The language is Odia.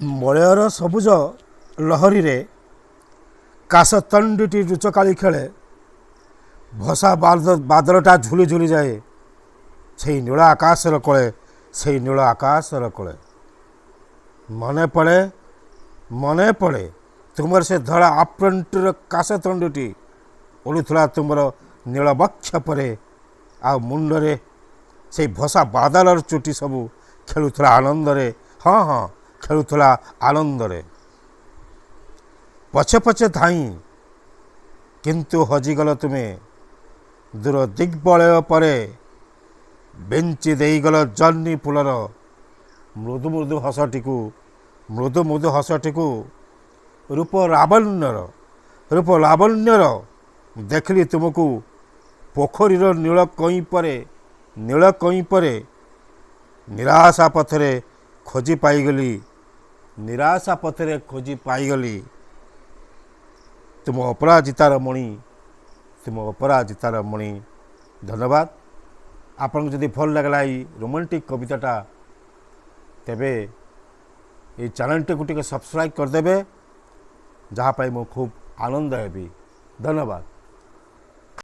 ମଳୟର ସବୁଜ ଲହରୀରେ କାଶତଣ୍ଡୁଟି ଲୁଚକାଳି ଖେଳେ, ଭସା ବାଦଲଟା ଝୁଲି ଝୁଲି ଯାଏ ସେଇ ନୀଳ ଆକାଶର କୋଳେ, ସେଇ ନୀଳ ଆକାଶର କୋଳେ। ମନେ ପଡ଼େ ତୁମର ସେ ଧଳା ଆପ୍ରେଣ୍ଟର କାଶତଣ୍ଡୁଟି ଉଡ଼ୁଥିଲା ତୁମର ନୀଳ ବକ୍ଷ ପରେ, ଆଉ ମୁଣ୍ଡରେ ସେଇ ଭସା ବାଦଲର ଚୁଟି ସବୁ ଖେଳୁଥିଲା ଆନନ୍ଦରେ। ହଁ ହଁ, ଖେଳୁଥିଲା ଆନନ୍ଦରେ। ପଛେ ପଛେ ଧାଇଁ କିନ୍ତୁ ହଜିଗଲ ତୁମେ, ଦୂର ଦିଗ୍ବଳୟ ପରେ ବେଞ୍ଚି ଦେଇଗଲ ଜହ୍ନି ଫୁଲର ମୃଦୁ ମୃଦୁ ହସଟିକୁ। ରୂପ ଲାବଣ୍ୟର ଦେଖିଲି ତୁମକୁ ପୋଖରୀର ନୀଳ କଇଁ ପରେ ନିରାଶା ପଥରେ ଖୋଜି ପାଇଗଲି ତୁମ ଅପରାଜିତାର ମଣି। ଧନ୍ୟବାଦ। ଆପଣଙ୍କୁ ଯଦି ଭଲ ଲାଗିଲା ଏଇ ରୋମାଣ୍ଟିକ୍ କବିତାଟା, ତେବେ এই ଚ୍ୟାନେଲଟିକୁ ଟିକେ ସବସ୍କ୍ରାଇବ୍ କରିଦେବେ, ଯାହା ପାଇଁ ମୁଁ ଖୁବ୍ ଆନନ୍ଦ ହେବି। ଧନ୍ୟବାଦ।